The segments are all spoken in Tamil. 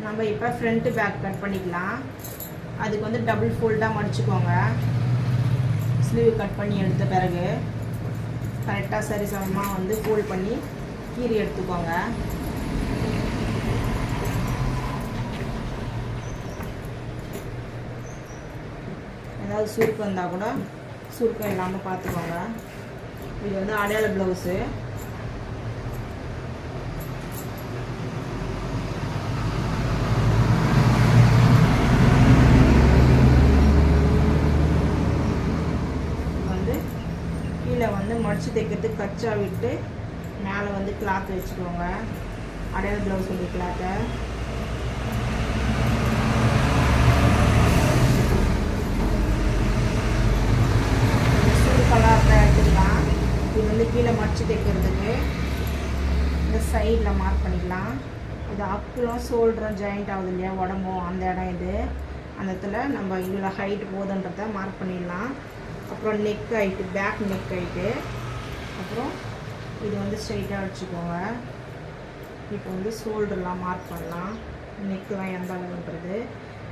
நம்ம இப்போ ஃப்ரண்ட் பேக் கட் பண்ணிக்கலாம். அதுக்கு வந்து டபுள் ஃபோல்டாக மடிச்சுக்கோங்க. ஸ்லீவ் கட் பண்ணி எடுத்த பிறகு கரெக்டாக சரி சமமாக வந்து ஃபோல்ட் பண்ணி கீறி எடுத்துக்கோங்க. ஏதாவது சுருக்கம் இருந்தால் கூட சுருக்கம் இல்லாமல் பார்த்துக்கோங்க. இது வந்து அடையாள ப்ளவுஸு. வந்து கீழே வந்து மடித்து தைக்கிறதுக்கு கச்சா விட்டு மேலே வந்து கிளாத் வச்சுக்கோங்க. அடையாள ப்ளவுஸ் உடைய கிளாத்தை எடுத்துக்கலாம். இது வந்து கீழே மடித்து தைக்கிறதுக்கு இந்த சைடில் மார்க் பண்ணிக்கலாம். இது அப்புறம் ஷோல்டரும் ஜாயிண்ட் ஆகுது இல்லையா, உடம்பும் அந்த இடம் இது. அந்த இடத்துல நம்ம இவ்வளோ ஹைட்டு போதுன்றதை மார்க் பண்ணிடலாம். அப்புறம் neck height, back neck height. அப்புறம் இது வந்து ஸ்ட்ரைட்டாக வச்சுக்கோங்க. இப்போ வந்து ஷோல்டர்லாம் மார்க் பண்ணலாம். நெக்கெலாம் எந்த அளவுன்றது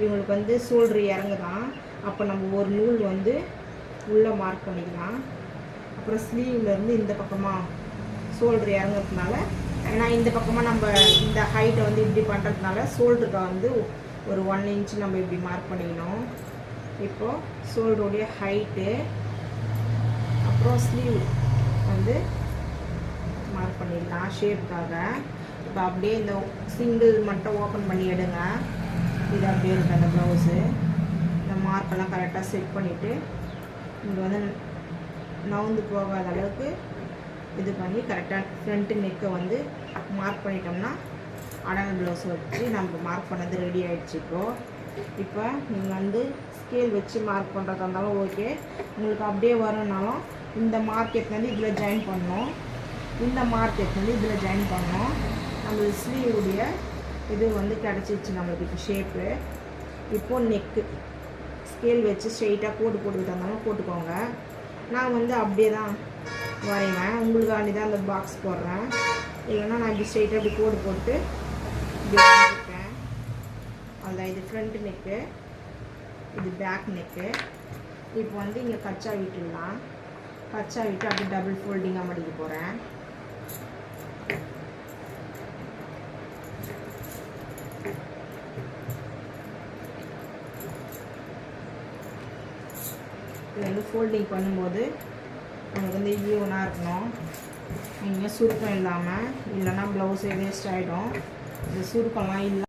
இவங்களுக்கு வந்து ஷோல்டர் இறங்குதான். அப்போ நம்ம ஒரு நூல் வந்து உள்ளே மார்க் பண்ணிக்கலாம். அப்புறம் ஸ்லீவ்லேருந்து இந்த பக்கமாக ஷோல்டர் இறங்குறதுனால, ஏன்னா இந்த பக்கமாக நம்ம இந்த ஹைட்டை வந்து இப்படி பண்ணுறதுனால ஷோல்டருக்கு வந்து ஒரு 1 இன்ச் நம்ம இப்படி மார்க் பண்ணிக்கணும். இப்போது ஷோல்டருடைய ஹைட்டு அப்புறம் ஸ்லீவ் வந்து மார்க் பண்ணிடலாம் ஷேப்புக்காக. இப்போ அப்படியே இந்த சிங்கிள் மட்டும் ஓப்பன் பண்ணி எடுங்க. இது அப்படியே இருக்குது அந்த ப்ளவுஸு. இந்த மார்க்கெல்லாம் கரெக்டாக செட் பண்ணிவிட்டு இங்கே வந்து நவுந்து போகாத அளவுக்கு இது பண்ணி கரெக்டாக ஃப்ரண்ட்டு நெக்கை வந்து மார்க் பண்ணிட்டோம்னா அடங்கு ப்ளவுஸ் வச்சு நம்ம மார்க் பண்ணது ரெடி ஆகிடுச்சு. இப்போ நீங்கள் வந்து ஸ்கேல் வச்சு மார்க் பண்ணுறதா இருந்தாலும் ஓகே. உங்களுக்கு அப்படியே வரணுன்னாலும் இந்த மார்க் எடுத்து இதில் ஜாயின் பண்ணணும். இந்த மார்க் எடுத்து இதில் ஜாயின் பண்ணணும். நம்ம ஸ்லீவுடைய இது வந்து கிடச்சிச்சு நம்மளுக்கு இப்போ ஷேப்பு. இப்போது நெக்கு ஸ்கேல் வச்சு ஸ்ட்ரெயிட்டாக கோடு போட்டுக்கிட்டு இருந்தாலும் போட்டுக்கோங்க. நான் வந்து அப்படியே தான் வரைவேன். உங்களுக்காண்டி தான் அந்த பாக்ஸ் போடுறேன். இல்லைன்னா நான் இப்படி ஸ்ட்ரெயிட்டாக இப்படி கோடு போட்டு இப்படி வரைஞ்சிருக்கேன். அதுதான் இது ஃப்ரண்ட் நெக்கு, இது பேக் நெக்கு. இப்போ வந்து இங்கே கச்சா விட்டுடலாம். கச்சா விட்டு அப்படியே டபுள் ஃபோல்டிங்காக மடிக்க போகிறேன். இது வந்து ஃபோல்டிங் பண்ணும்போது நமக்கு வந்து ஈவனாக இருக்கணும். இங்கே சுருக்கம் இல்லாமல், இல்லைன்னா ப்ளவுஸே வேஸ்ட் ஆகிடும். இந்த சுருக்கம்லாம் இல்லை.